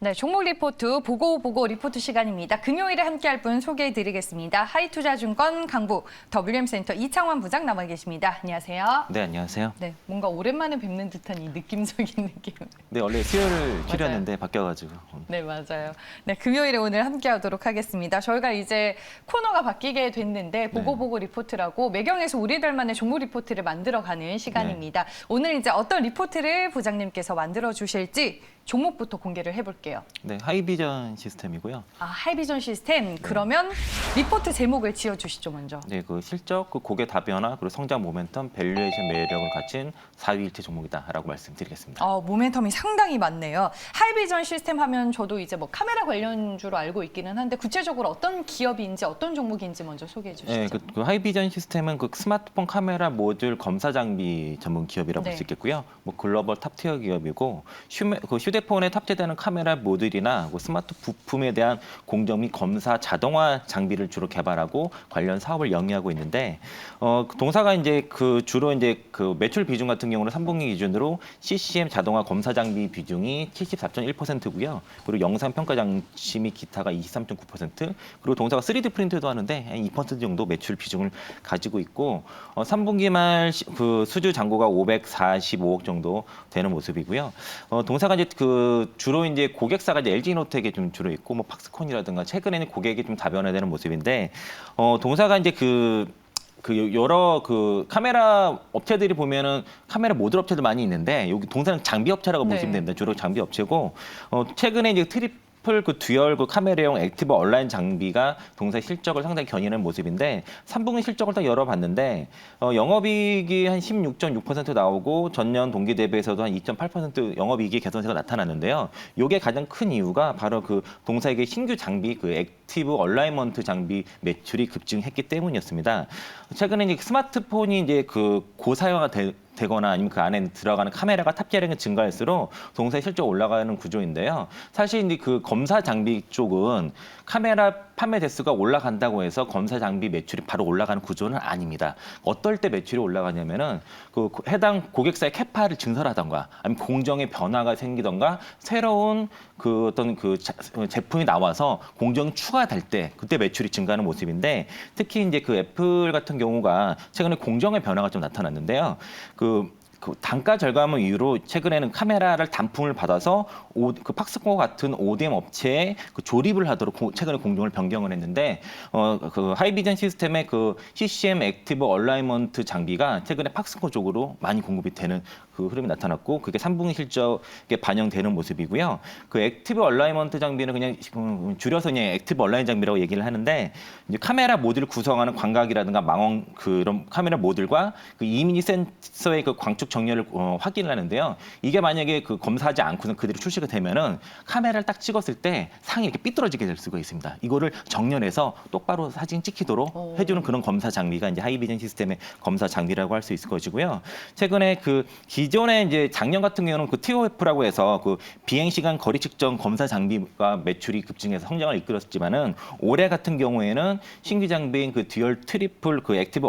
네, 종목 리포트 보고 리포트 시간입니다. 금요일에 함께할 분 소개해드리겠습니다. 하이투자증권 강부 WM센터 이창환 부장 나와 계십니다. 안녕하세요. 네, 안녕하세요. 네, 뭔가 오랜만에 뵙는 듯한 이 느낌적인 느낌. 네, 원래 수요일을 줄였는데 바뀌어가지고. 네, 맞아요. 네, 금요일에 오늘 함께하도록 하겠습니다. 저희가 이제 코너가 바뀌게 됐는데 보고 리포트라고 매경에서 우리들만의 종목 리포트를 만들어가는 시간입니다. 오늘 이제 어떤 리포트를 부장님께서 만들어 주실지 종목부터 공개를 해볼게요. 네, 하이비전 시스템이고요. 아, 하이비전 시스템. 그러면 리포트 제목을 지어주시죠, 먼저. 네, 그 실적, 그 고객 다변화, 그리고 성장 모멘텀, 밸류에이션 매력을 갖춘 4위일체 종목이다라고 말씀드리겠습니다. 모멘텀이 상당히 많네요. 하이비전 시스템 하면 저도 이제 뭐 카메라 관련주로 알고 있기는 한데 구체적으로 어떤 기업인지 어떤 종목인지 먼저 소개해 주시죠. 네, 그 하이비전 시스템은 그 스마트폰 카메라 모듈 검사 장비 전문 기업이라고 볼 수 있겠고요. 뭐 글로벌 탑티어 기업이고 휴대폰에 탑재되는 카메라 모듈이나 뭐 스마트 부품에 대한 공정 및 검사 자동화 장비를 주로 개발하고 관련 사업을 영위하고 있는데 동사가 이제 그 주로 이제 그 매출 비중 같은 경우는 3분기 기준으로 CCM 자동화 검사 장비 비중이 74.1%고요. 그리고 영상 평가 장치 및 기타가 23.9%, 그리고 동사가 3D 프린트도 하는데 한 2% 정도 매출 비중을 가지고 있고 3분기 말 그 수주 잔고가 545억 정도 되는 모습이고요. 동사가 이제 그 주로 이제 고객사가 이제 LG노텍에 좀 주로 있고 뭐 팍스콘이라든가 최근에는 고객이 좀 다변화되는 모습인데 동사가 이제 여러 그 카메라 업체들이 보면은 카메라 모듈 업체들 많이 있는데 여기 동사는 장비 업체라고 보시면 됩니다. 주로 장비 업체고 최근에 이제 그 듀얼 그 카메라용 액티브 온라인 장비가 동사의 실적을 상당히 견인하는 모습인데 3분기 실적을 딱 열어봤는데 영업이익이 한 16.6% 나오고 전년 동기 대비해서도 한 2.8% 영업이익의 개선세가 나타났는데요. 이게 가장 큰 이유가 바로 그 동사에게 신규 장비 그 액티브 얼라이먼트 장비 매출이 급증했기 때문이었습니다. 최근에 이제 스마트폰이 이제 그 고사양화 되거나 아니면 그 안에 들어가는 카메라가 탑재량이 증가할수록 동사의 실적 올라가는 구조인데요. 사실 이제 그 검사 장비 쪽은 카메라 판매 대수가 올라간다고 해서 검사 장비 매출이 바로 올라가는 구조는 아닙니다. 어떨 때 매출이 올라가냐면은 그 해당 고객사의 캐파를 증설하던가 아니면 공정의 변화가 생기던가 새로운 그 어떤 그 제품이 나와서 공정이 추가될 때 그때 매출이 증가하는 모습인데 특히 이제 그 애플 같은 경우가 최근에 공정의 변화가 좀 나타났는데요. 그 단가 절감을 이유로 최근에는 카메라를 단품을 받아서 그 팍스콘 같은 ODM 업체에 그 조립을 하도록 최근에 공정을 변경을 했는데 그 하이비전 시스템의 그 CCM 액티브 얼라이먼트 장비가 최근에 팍스콘 쪽으로 많이 공급이 되는 그 흐름이 나타났고 그게 3분기 실적에 반영되는 모습이고요. 그 액티브 얼라이먼트 장비는 그냥 줄여서 그냥 액티브 얼라인 장비라고 얘기를 하는데 이제 카메라 모듈을 구성하는 광각이라든가 망원 그런 카메라 모듈과 그 이미지 센서의 그 광축 정렬을 확인을 하는데요. 이게 만약에 그 검사하지 않고서 그대로 출시가 되면은 카메라를 딱 찍었을 때 상이 이렇게 삐뚤어지게 될 수가 있습니다. 이거를 정렬해서 똑바로 사진 찍히도록 해주는 그런 검사 장비가 이제 하이비전 시스템의 검사 장비라고 할 수 있을 것이고요. 최근에 그 기존에 이제 작년 같은 경우는 그 TOF라고 해서 그 비행 시간 거리 측정 검사 장비가 매출이 급증해서 성장을 이끌었지만은 올해 같은 경우에는 신규 장비인 그 듀얼 트리플 그 액티브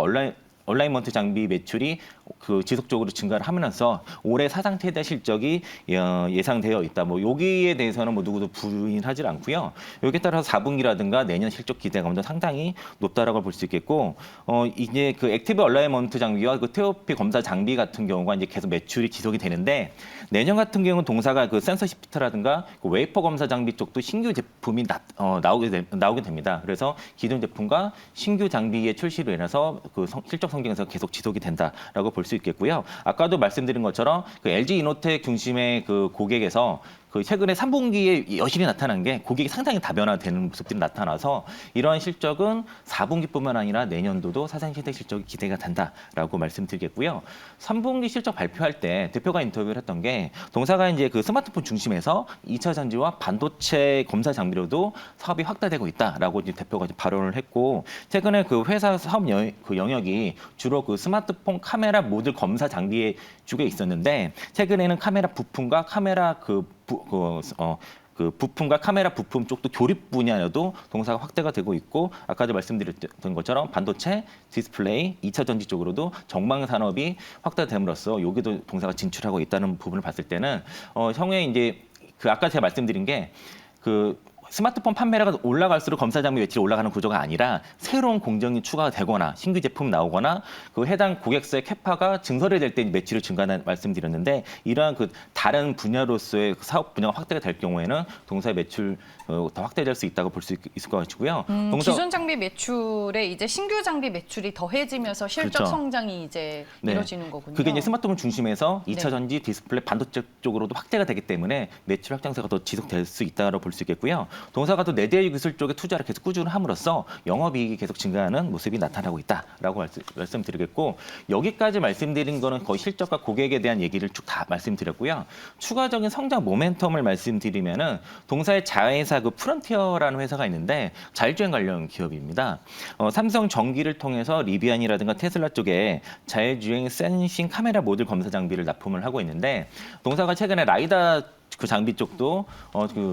얼라이먼트 장비 매출이 그 지속적으로 증가를 하면서 올해 사상 최대 실적이 예상되어 있다. 뭐 여기에 대해서는 뭐 누구도 부인하지 않고요. 여기에 따라서 4분기라든가 내년 실적 기대감도 상당히 높다라고 볼 수 있겠고 이제 그 액티브 얼라이먼트 장비와 그 TOP 검사 장비 같은 경우가 이제 계속 매출이 지속이 되는데 내년 같은 경우는 동사가 그 센서 시프트라든가 그 웨이퍼 검사 장비 쪽도 신규 제품이 나오게 됩니다. 그래서 기존 제품과 신규 장비의 출시로 인해서 그 실적 성장에서 계속 지속이 된다라고 볼 수 있겠고요. 아까도 말씀드린 것처럼 그 LG 이노텍 중심의 그 고객에서 그 최근에 3분기에 여실히 나타난 게 고객이 상당히 다변화되는 모습들이 나타나서 이러한 실적은 4분기뿐만 아니라 내년도도 사상 최대 실적이 기대가 된다라고 말씀드리겠고요. 3분기 실적 발표할 때 대표가 인터뷰를 했던 게 동사가 이제 그 스마트폰 중심에서 2차 전지와 반도체 검사 장비로도 사업이 확대되고 있다라고 이제 대표가 이제 발언을 했고 최근에 그 회사 사업 그 영역이 주로 그 스마트폰 카메라 모듈 검사 장비에 주게 있었는데 최근에는 카메라 부품과 카메라 그 부품과 카메라 부품 쪽도 교립 분야에도 동사가 확대가 되고 있고 아까도 말씀드렸던 것처럼 반도체, 디스플레이, 2차 전지 쪽으로도 정방 산업이 확대됨으로써 여기도 동사가 진출하고 있다는 부분을 봤을 때는 향후에 이제 아까 제가 말씀드린 게 스마트폰 판매가 올라갈수록 검사 장비 매출이 올라가는 구조가 아니라 새로운 공정이 추가가 되거나 신규 제품 나오거나 해당 고객사의 캐파가 증설이 될 때 매출이 증가한다는 말씀드렸는데 이러한 다른 분야로서의 사업 분야가 확대가 될 경우에는 동사의 매출 더 확대될 수 있다고 볼 수 있을 것 같고요. 기존 장비 매출에 이제 신규 장비 매출이 더해지면서 실적 그렇죠. 성장이 이제 네. 이루어지는 거군요. 그게 이제 스마트폰 중심에서 2차 네. 전지, 디스플레이, 반도체 쪽으로도 확대가 되기 때문에 매출 확장세가 더 지속될 수 있다고 볼 수 있겠고요. 동사가 또 내대 기술 쪽에 투자를 계속 꾸준히 함으로써 영업이익이 계속 증가하는 모습이 나타나고 있다라고 말씀드리겠고 여기까지 말씀드린 거는 거의 실적과 고객에 대한 얘기를 쭉 다 말씀드렸고요. 추가적인 성장 모멘텀을 말씀드리면은 동사의 자회사 프론티어라는 회사가 있는데 자율주행 관련 기업입니다. 삼성 전기를 통해서 리비안이라든가 테슬라 쪽에 자율주행 센싱 카메라 모듈 검사 장비를 납품을 하고 있는데 동사가 최근에 라이다 장비 쪽도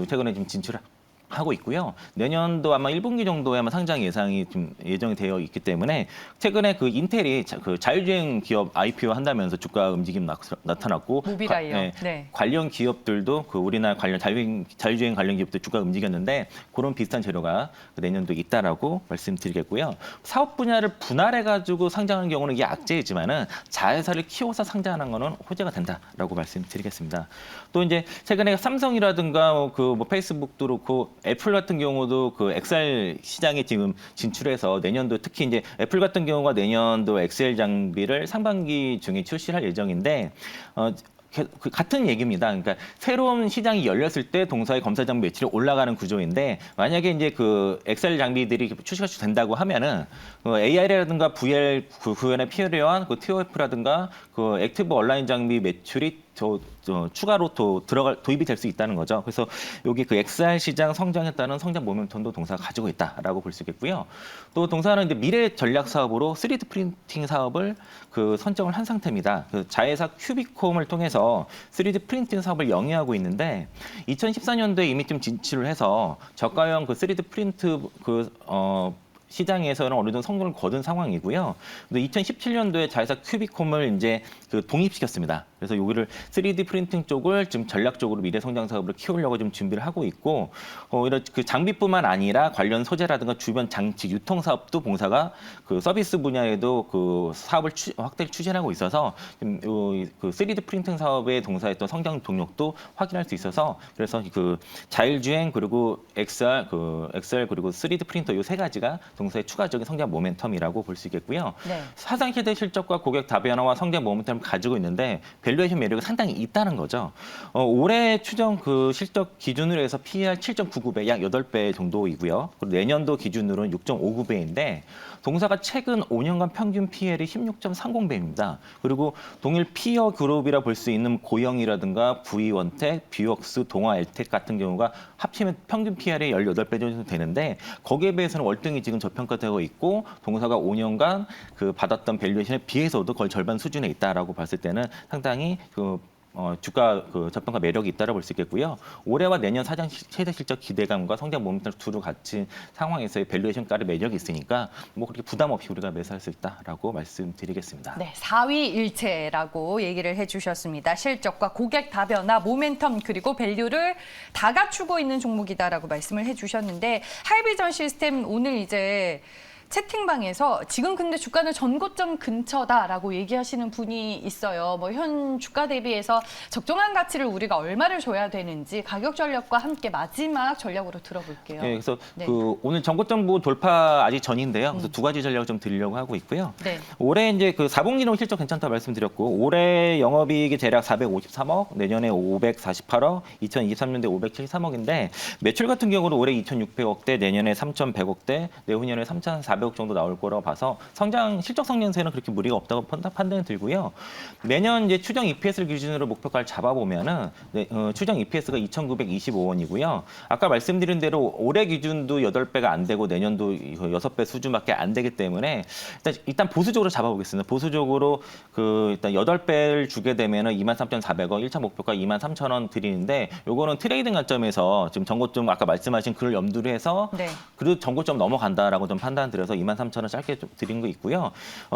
최근에 지금 진출하고 있고요. 내년도 아마 1분기 정도에 아마 상장 예상이 좀 예정이 되어 있기 때문에 최근에 인텔이 자율주행 기업 IPO 한다면서 주가 움직임 나타났고 모비라이요. 관련 기업들도 우리나라 관련 자율주행 관련 기업들 주가 움직였는데 그런 비슷한 재료가 내년도 있다라고 말씀드리겠고요. 사업 분야를 분할해가지고 상장하는 경우는 이게 악재이지만은 자회사를 키워서 상장하는 거는 호재가 된다라고 말씀드리겠습니다. 또 이제 최근에 삼성이라든가 페이스북도 그렇고 애플 같은 경우도 XR 시장에 지금 진출해서 내년도 특히 이제 애플 같은 경우가 내년도 XR 장비를 상반기 중에 출시할 예정인데 같은 얘기입니다. 그러니까 새로운 시장이 열렸을 때 동사의 검사 장비 매출이 올라가는 구조인데 만약에 이제 XR 장비들이 출시가 된다고 하면은 AR이라든가 VR 구현에 필요한 TOF라든가 액티브 온라인 장비 매출이 추가로 도입이 될 수 있다는 거죠. 그래서 여기 XR 시장 성장에 따른 성장 모멘텀도 동사가 가지고 있다라고 볼 수 있겠고요. 또 동사는 이제 미래 전략 사업으로 3D 프린팅 사업을 선정을 한 상태입니다. 자회사 큐비콤을 통해서 3D 프린팅 사업을 영위하고 있는데 2014년도에 이미 좀 진출을 해서 저가형 3D 프린트 시장에서는 어느 정도 성공을 거둔 상황이고요. 근데 2017년도에 자회사 큐비콤을 이제 독립시켰습니다. 그래서 여기를 3D 프린팅 쪽을 지금 전략적으로 미래 성장 사업을 키우려고 좀 준비를 하고 있고, 이런 장비뿐만 아니라 관련 소재라든가 주변 장치 유통 사업도 봉사가 서비스 분야에도 사업을 확대를 추진하고 있어서 3D 프린팅 사업의 동사했던 성장 동력도 확인할 수 있어서 그래서 자율주행 그리고 XR 그리고 3D 프린터 이 세 가지가 동사의 추가적인 성장 모멘텀이라고 볼 수 있겠고요. 네. 사상 최대 실적과 고객 다변화와 성장 모멘텀을 가지고 있는데 밸류에이션 매력이 상당히 있다는 거죠. 올해 추정 실적 기준으로 해서 PER 7.99배, 약 8배 정도이고요. 그리고 내년도 기준으로는 6.59배인데 동사가 최근 5년간 평균 PER이 16.30배입니다. 그리고 동일 피어 그룹이라 볼 수 있는 고영이라든가 V원텍, 뷰웍스, 동아 엘텍 같은 경우가 합치면 평균 PER이 18배 정도 되는데 거기에 비해서는 월등히 지금 저평가되고 있고 동사가 5년간 받았던 밸류에이션에 비해서도 거의 절반 수준에 있다라고 봤을 때는 상당히 주가 저평가 매력이 있다고 볼 수 있겠고요. 올해와 내년 사장 최대 실적 기대감과 성장 모멘텀을 두루 갖춘 상황에서의 밸류에이션가의 매력이 있으니까 그렇게 부담 없이 우리가 매수할 수 있다라고 말씀드리겠습니다. 네, 4위 일체라고 얘기를 해주셨습니다. 실적과 고객 다변화, 모멘텀 그리고 밸류를 다 갖추고 있는 종목이다라고 말씀을 해주셨는데 하이비전 시스템 오늘 이제 채팅방에서 지금 근데 주가는 전고점 근처다라고 얘기하시는 분이 있어요. 현 주가 대비해서 적정한 가치를 우리가 얼마를 줘야 되는지 가격 전략과 함께 마지막 전략으로 들어볼게요. 네, 그래서 오늘 전고점 돌파 아직 전인데요. 그래서 두 가지 전략을 좀 드리려고 하고 있고요. 네. 올해 이제 4분기는 실적 괜찮다 말씀드렸고 올해 영업이익이 대략 453억, 내년에 548억, 2023년도에 573억인데 매출 같은 경우는 올해 2,600억대, 내년에 3,100억대, 내후년에 3,400억 정도 나올 거라고 봐서 실적 성장세는 그렇게 무리가 없다고 판단이 들고요. 내년 이제 추정 EPS를 기준으로 목표가를 잡아보면은 추정 EPS가 2,925원이고요. 아까 말씀드린 대로 올해 기준도 8배가 안 되고 내년도 6배 수준밖에 안 되기 때문에 일단 보수적으로 잡아보겠습니다. 보수적으로 일단 8배를 주게 되면은 23,400원, 1차 목표가 23,000원 드리는데 요거는 트레이딩 관점에서 지금 전고점 아까 말씀하신 그걸 염두로 해서 그래도 전고점 넘어간다라고 좀 판단 드려서 그래서 23,000원 짧게 좀 드린 거 있고요.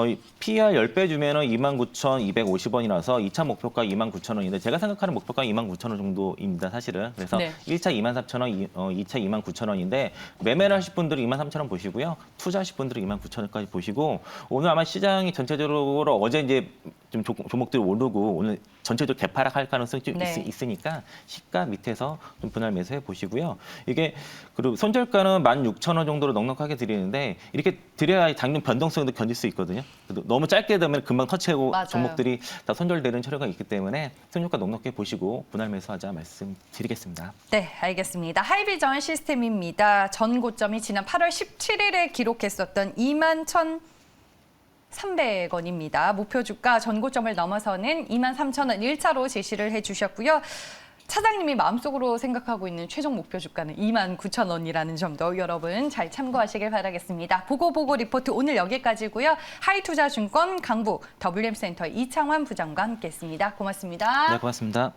이 PER 10배 주면은 29,250원이라서 2차 목표가 29,000원인데 제가 생각하는 목표가 29,000원 정도입니다, 사실은. 그래서 네. 1차 23,000원, 2차 29,000원인데 매매를 하실 분들은 23,000원 보시고요. 투자하실 분들은 29,000원까지 보시고 오늘 아마 시장이 전체적으로 어제 이제 좀 종목들이 오르고 오늘 전체적으로 개파락할 가능성이 좀 네. 있으니까 시가 밑에서 좀 분할 매수해 보시고요. 이게 그리고 손절가는 16,000원 정도로 넉넉하게 드리는데 이렇게 드려야 장중 변동성도 견딜 수 있거든요. 그래도 너무 짧게 되면 금방 터치하고 맞아요. 종목들이 다 손절되는 처리가 있기 때문에 손절가 넉넉하게 보시고 분할 매수하자 말씀드리겠습니다. 네, 알겠습니다. 하이비전 시스템입니다. 전 고점이 지난 8월 17일에 기록했었던 21,300원입니다. 목표 주가 전 고점을 넘어서는 23,000원 1차로 제시를 해주셨고요. 차장님이 마음속으로 생각하고 있는 최종 목표 주가는 29,000원이라는 점도 여러분 잘 참고하시길 바라겠습니다. 보고 리포트 오늘 여기까지고요. 하이투자증권 강북 WM센터 이창환 부장과 함께했습니다. 고맙습니다. 네, 고맙습니다.